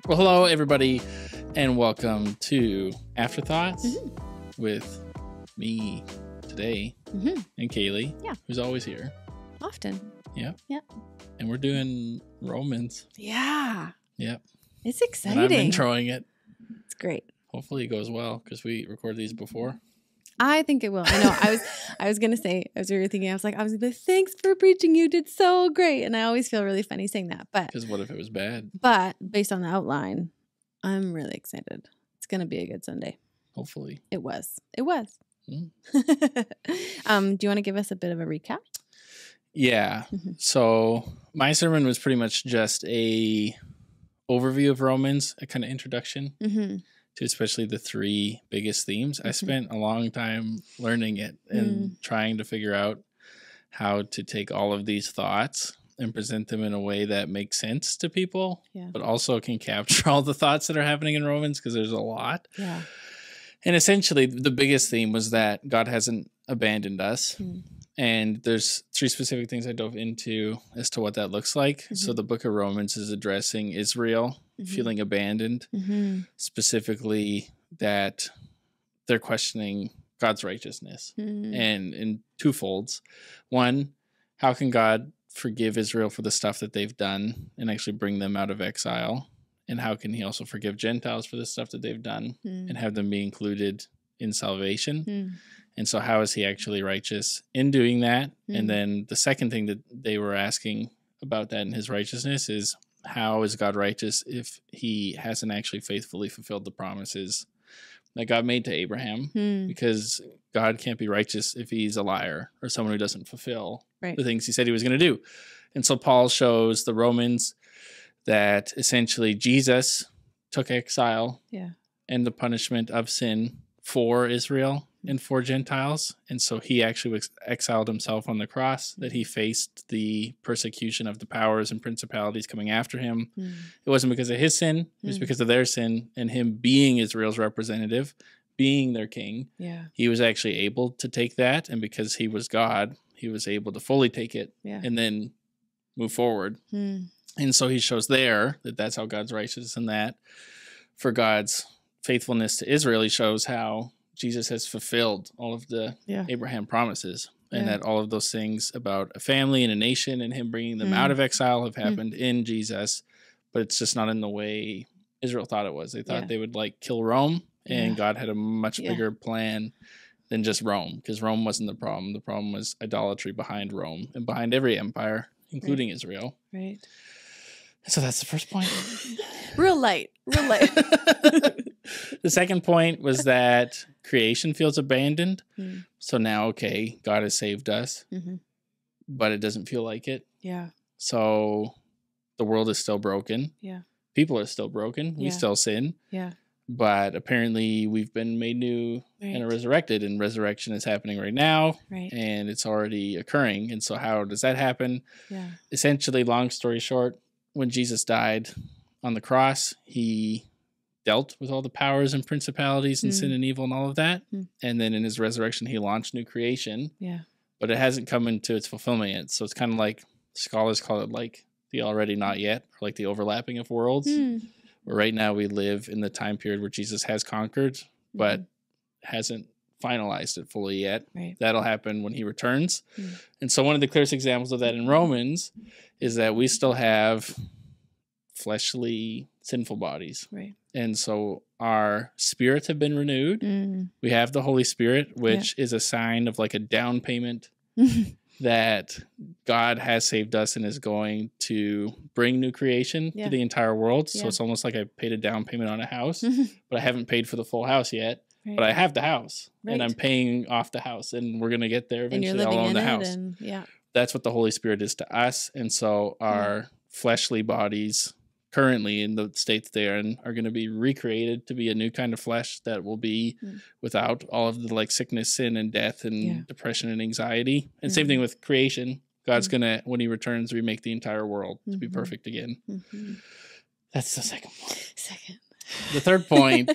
Well, hello, everybody, and welcome to Afterthoughts with me today and Kaylee, who's always here. Often. Yep. Yep. And we're doing Romans. Yeah. Yep. It's exciting. And I'm introing it. It's great. Hopefully it goes well because we recorded these before. I think it will. I know. I was gonna say, as we were thinking, I was gonna be, thanks for preaching. You did so great. And I always feel really funny saying that. But Because what if it was bad? But based on the outline, I'm really excited. It's gonna be a good Sunday. Hopefully. It was. It was. Mm. Do you want to give us a bit of a recap? Yeah. So my sermon was pretty much just a overview of Romans, a kind of introduction to especially the three biggest themes. I spent a long time learning it and trying to figure out how to take all of these thoughts and present them in a way that makes sense to people, but also can capture all the thoughts that are happening in Romans because there's a lot. Yeah. And essentially, the biggest theme was that God hasn't abandoned us. And there's three specific things I dove into as to what that looks like. So the book of Romans is addressing Israel feeling abandoned, specifically that they're questioning God's righteousness. And in two folds. One, how can God forgive Israel for the stuff that they've done and actually bring them out of exile? And how can he also forgive Gentiles for the stuff that they've done and have them be included in salvation? And so how is he actually righteous in doing that? And then the second thing that they were asking about that in his righteousness is, how is God righteous if he hasn't actually faithfully fulfilled the promises that God made to Abraham? Because God can't be righteous if he's a liar or someone who doesn't fulfill the things he said he was going to do. And so Paul shows the Romans that essentially Jesus took exile and the punishment of sin for Israel and for Gentiles. And so he actually was exiled himself on the cross, that he faced the persecution of the powers and principalities coming after him. It wasn't because of his sin, it was because of their sin, and him being Israel's representative, being their king. He was actually able to take that, and because he was God, he was able to fully take it and then move forward. And so he shows there that that's how God's righteous, and that for God's faithfulness to Israel, he shows how Jesus has fulfilled all of the Abraham promises, and that all of those things about a family and a nation and him bringing them out of exile have happened in Jesus, but it's just not in the way Israel thought it was. They thought they would kill Rome, and God had a much bigger plan than just Rome, because Rome wasn't the problem. The problem was idolatry behind Rome and behind every empire, including Israel. Right. So that's the first point. Real light. The second point was that creation feels abandoned. So now, God has saved us, but it doesn't feel like it. Yeah. So the world is still broken. Yeah. People are still broken. We still sin. Yeah. But apparently we've been made new and are resurrected, and resurrection is happening right now. And it's already occurring. And so how does that happen? Yeah. Essentially, long story short, when Jesus died on the cross, he dealt with all the powers and principalities and sin and evil and all of that. And then in his resurrection, he launched new creation. Yeah. But it hasn't come into its fulfillment yet. So it's kind of like, scholars call it the already not yet, or the overlapping of worlds. Where right now we live in the time period where Jesus has conquered, but hasn't finalized it fully yet. That'll happen when he returns. And so one of the clearest examples of that in Romans is that we still have fleshly, sinful bodies. And so our spirits have been renewed. We have the Holy Spirit, which is a sign of a down payment that God has saved us and is going to bring new creation to the entire world. So it's almost like I paid a down payment on a house, but I haven't paid for the full house yet. But I have the house, and I'm paying off the house, and we're going to get there eventually. I'll own the house. That's what the Holy Spirit is to us. And so our fleshly bodies currently in the states they're in are going to be recreated to be a new kind of flesh that will be without all of the sickness, sin, and death, and depression and anxiety. And same thing with creation. God's going to, when he returns, remake the entire world to be perfect again. That's the second point. The third point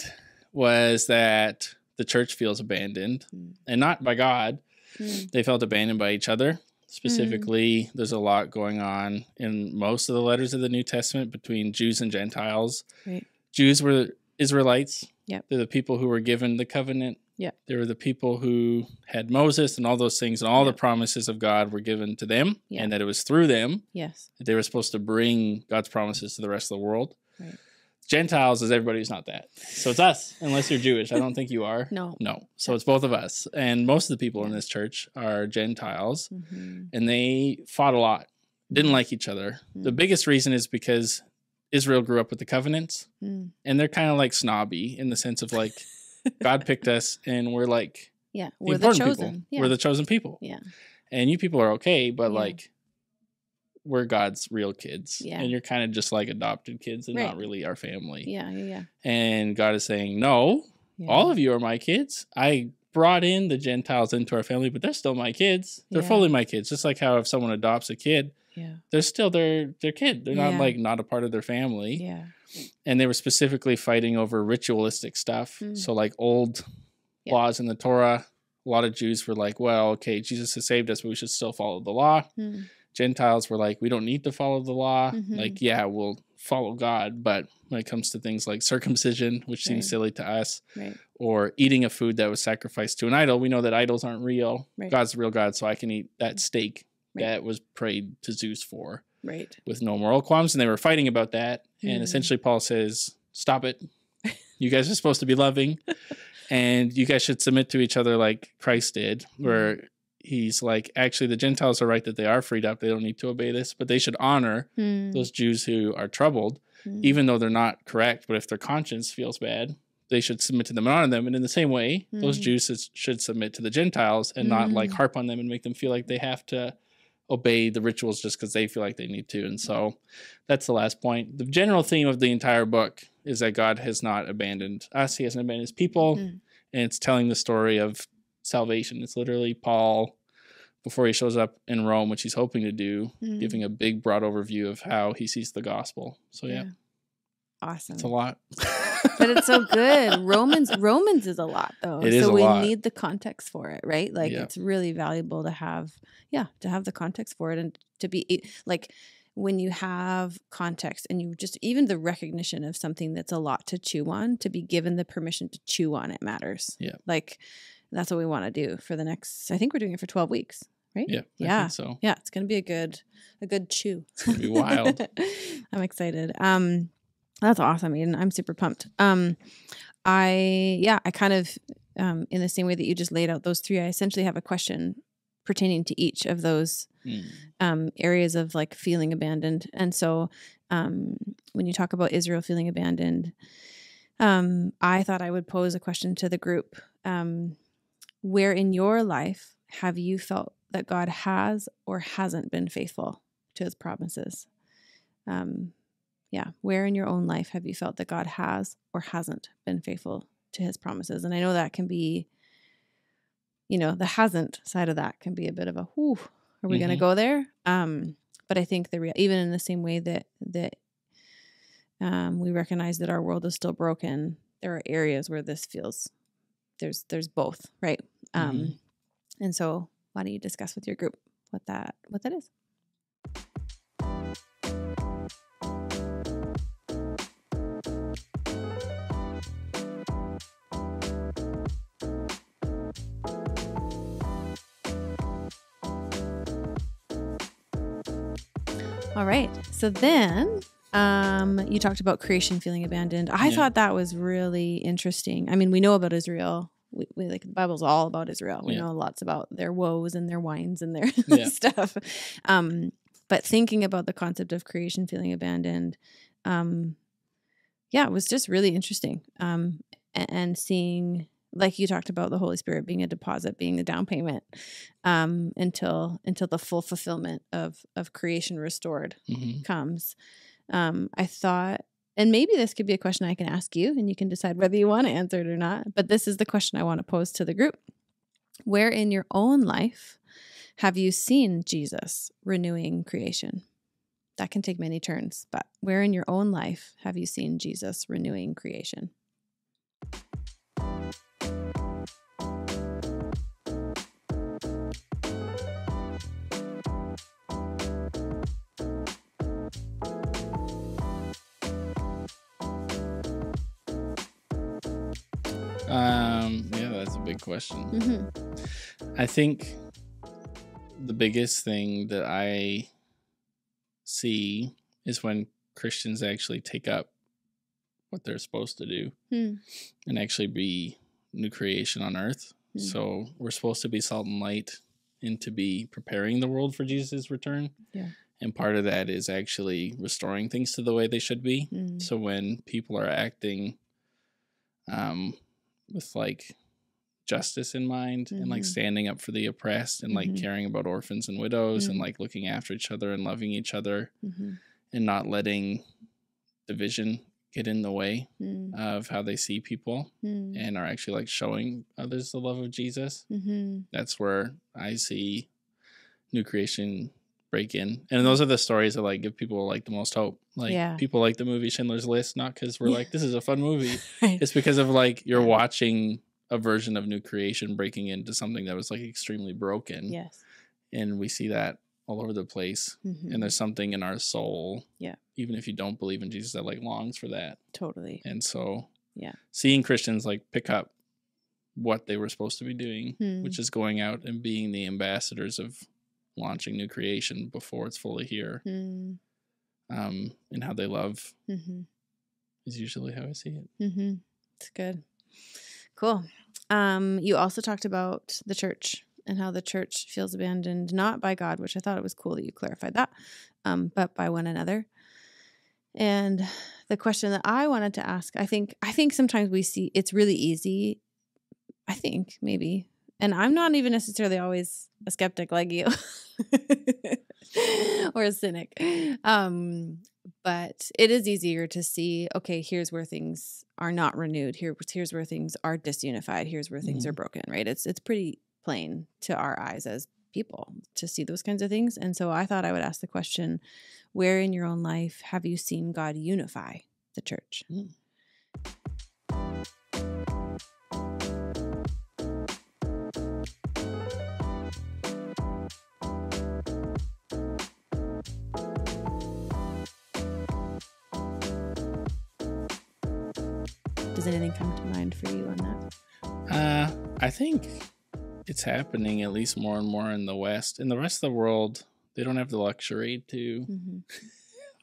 was that the church feels abandoned, and not by God. They felt abandoned by each other. Specifically, there's a lot going on in most of the letters of the New Testament between Jews and Gentiles. Right. Jews were Israelites. Yep. They're the people who were given the covenant. Yep. They were the people who had Moses and all those things, and all Yep. the promises of God were given to them, Yep. and that it was through them Yes. that they were supposed to bring God's promises to the rest of the world. Right. Gentiles is everybody who's not that. So it's us, unless you're Jewish. I don't think you are. No. No. So it's both of us. And most of the people in this church are Gentiles, Mm-hmm. and they fought a lot, didn't like each other. The biggest reason is because Israel grew up with the covenants, and they're kind of like snobby in the sense of like, God picked us, and we're like, Yeah. the We're the important chosen. people. Yeah. We're the chosen people. Yeah. And you people are okay, but Yeah. like, we're God's real kids. Yeah. And you're kind of just like adopted kids and Right. not really our family. Yeah. Yeah. And God is saying, no, Yeah. all of you are my kids. I brought in the Gentiles into our family, but they're still my kids. They're Yeah. fully my kids. Just like how if someone adopts a kid, Yeah. they're still their kid. They're not Yeah. like not a part of their family. Yeah. And they were specifically fighting over ritualistic stuff. So like old Yeah. laws in the Torah. A lot of Jews were like, well, okay, Jesus has saved us, but we should still follow the law. Mm. Gentiles were like, we don't need to follow the law. Mhm. Like, yeah, we'll follow God. But when it comes to things like circumcision, which seems Right. silly to us, Right. or eating a food that was sacrificed to an idol, we know that idols aren't real. Right. God's the real God, so I can eat that steak Right. that was prayed to Zeus for Right. with no moral qualms. And they were fighting about that. And Mhm. essentially Paul says, stop it. You guys are supposed to be loving. And you guys should submit to each other like Christ did, where he's like, actually, the Gentiles are right that they are freed up. They don't need to obey this, but they should honor Mm. those Jews who are troubled, Mm. even though they're not correct. But if their conscience feels bad, they should submit to them and honor them. And in the same way, those Mhm. Jews should submit to the Gentiles and not like Mhm. harp on them and make them feel like they have to obey the rituals just because they feel like they need to. And so that's the last point. The general theme of the entire book is that God has not abandoned us. He hasn't abandoned his people. Mm. And it's telling the story of salvation. It's literally Paul, before he shows up in Rome, which he's hoping to do, Mm. giving a big, broad overview of how he sees the gospel. So, yeah, Awesome. it's a lot. But it's so good. Romans is a lot though. It is so a we lot. need the context for it, right? Like Yeah. it's really valuable to have the context for it, and to be like when you have context and you just even the recognition of something that's a lot to chew on, to be given the permission to chew on it matters. Yeah. Like that's what we want to do for the next, I think we're doing it for 12 weeks, right? Yeah. I Yeah. think so. Yeah, it's going to be a good chew. It's going to be wild. I'm excited. That's awesome, Eden. I'm super pumped. I kind of, in the same way that you just laid out those three, I essentially have a question pertaining to each of those areas of like feeling abandoned. And so, when you talk about Israel feeling abandoned, I thought I would pose a question to the group. Where in your life have you felt that God has or hasn't been faithful to his promises? Where in your own life have you felt that God has or hasn't been faithful to his promises? And I know that can be, the hasn't side of that can be a bit of a, whew, are we going to go there? But I think even in the same way that we recognize that our world is still broken, there are areas where this feels, there's both, right? And so why don't you discuss with your group what that is? All right. So then you talked about creation feeling abandoned. I thought that was really interesting. I mean, we know about Israel. We like the Bible's all about Israel. We know lots about their woes and their whines and their stuff. But thinking about the concept of creation feeling abandoned, it was just really interesting. And seeing, like you talked about, the Holy Spirit being a deposit, being the down payment, until the full fulfillment of creation restored comes. I thought, and maybe this could be a question I can ask you, and you can decide whether you want to answer it or not. But this is the question I want to pose to the group. Where in your own life have you seen Jesus renewing creation? That can take many turns, but where in your own life have you seen Jesus renewing creation? Yeah, that's a big question. Mm-hmm. I think the biggest thing that I see is when Christians actually take up what they're supposed to do and actually be new creation on earth. So we're supposed to be salt and light and to be preparing the world for Jesus' return. Yeah. And part of that is actually restoring things to the way they should be. So when people are acting with like justice in mind and like standing up for the oppressed and like caring about orphans and widows and like looking after each other and loving each other and not letting division get in the way of how they see people and are actually like showing others the love of Jesus. That's where I see new creation break in. And those are the stories that like give people like the most hope. Like people like the movie Schindler's List, not because we're like, this is a fun movie. Right. It's because of like you're watching a version of new creation breaking into something that was like extremely broken. Yes. And we see that all over the place. And there's something in our soul. Yeah. Even if you don't believe in Jesus, that like longs for that. Totally. And so seeing Christians like pick up what they were supposed to be doing, which is going out and being the ambassadors of launching new creation before it's fully here, and how they love is usually how I see it. It's good. Cool. You also talked about the church and how the church feels abandoned, not by God, which I thought it was cool that you clarified that, but by one another. And the question that I wanted to ask, I think sometimes we see it's really easy. I think maybe, and I'm not even necessarily always a skeptic like you or a cynic. But it is easier to see, okay, here's where things are not renewed. Here's where things are disunified. Here's where things are broken, right? It's pretty plain to our eyes as people to see those kinds of things. And so I thought I would ask the question, where in your own life have you seen God unify the church? Does anything come to mind for you on that? I think it's happening at least more and more in the West. In the rest of the world, they don't have the luxury to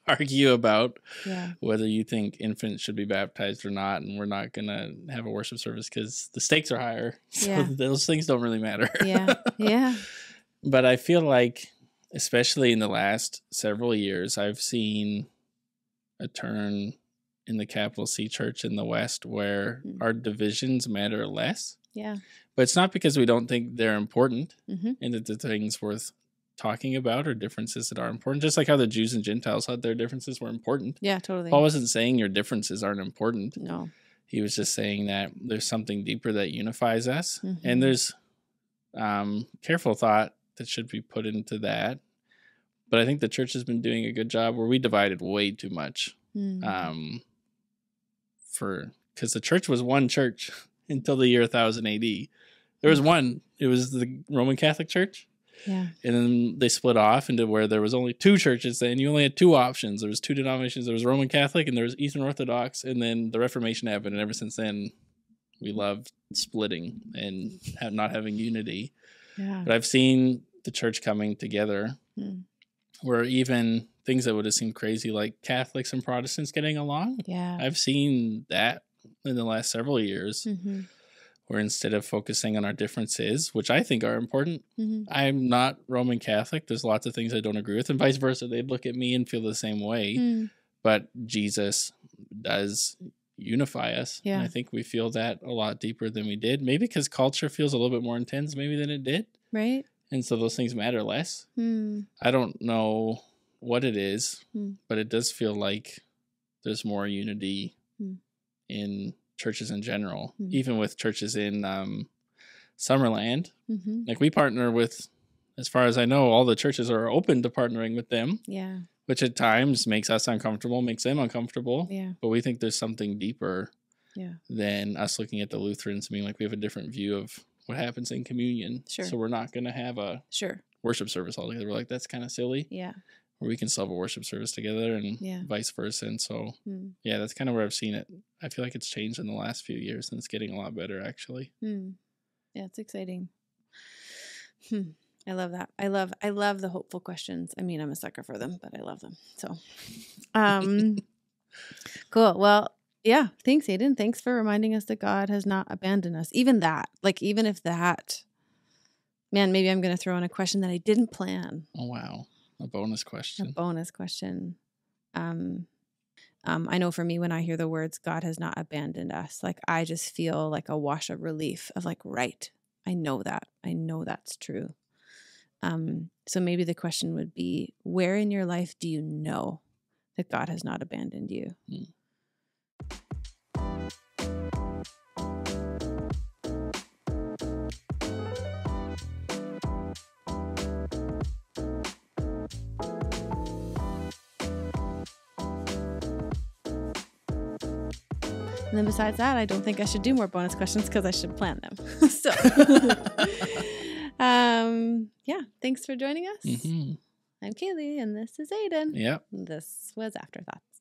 argue about whether you think infants should be baptized or not, and we're not going to have a worship service because the stakes are higher. So those things don't really matter. Yeah. But I feel like, especially in the last several years, I've seen a turn in the capital C church in the West where our divisions matter less. Yeah. But it's not because we don't think they're important and that the things worth talking about or differences that are important. Just like how the Jews and Gentiles thought their differences were important. Yeah, totally. Paul wasn't saying your differences aren't important. No. He was just saying that there's something deeper that unifies us. And there's careful thought that should be put into that. But I think the church has been doing a good job where we divided way too much. Because the church was one church until the year 1000 AD. There was one. It was the Roman Catholic Church. Yeah. And then they split off into where there was only two churches then. You only had two options. There was two denominations. There was Roman Catholic and there was Eastern Orthodox. And then the Reformation happened. And ever since then, we love splitting and not having unity. Yeah. But I've seen the church coming together where even things that would have seemed crazy, like Catholics and Protestants getting along. Yeah. I've seen that in the last several years. Where instead of focusing on our differences, which I think are important, I'm not Roman Catholic. There's lots of things I don't agree with, and vice versa. They'd look at me and feel the same way. But Jesus does unify us. Yeah. And I think we feel that a lot deeper than we did. Maybe because culture feels a little bit more intense maybe than it did. Right. And so those things matter less. I don't know what it is, but it does feel like there's more unity in churches in general, even with churches in Summerland. Like we partner with, as far as I know, all the churches are open to partnering with them. Yeah. Which at times makes us uncomfortable, makes them uncomfortable. Yeah. But we think there's something deeper than us looking at the Lutherans and being like, we have a different view of what happens in communion. Sure. So we're not going to have a worship service altogether. We're like, that's kind of silly. Yeah. where we can still have a worship service together and vice versa. And so, yeah, that's kind of where I've seen it. I feel like it's changed in the last few years, and it's getting a lot better, actually. Yeah, it's exciting. I love that. I love the hopeful questions. I mean, I'm a sucker for them, but I love them. So, cool. Well, yeah. Thanks, Aiden. Thanks for reminding us that God has not abandoned us. Even that, like, even if that, man, maybe I'm going to throw in a question that I didn't plan. Oh, wow. A bonus question. I know for me, when I hear the words, God has not abandoned us, like, I just feel like a wash of relief of like, right. I know that. I know that's true. So maybe the question would be, where in your life do you know that God has not abandoned you? And then besides that, I don't think I should do more bonus questions because I should plan them. So, yeah, thanks for joining us. I'm Kaylee, and this is Aiden. Yep. This was Afterthoughts.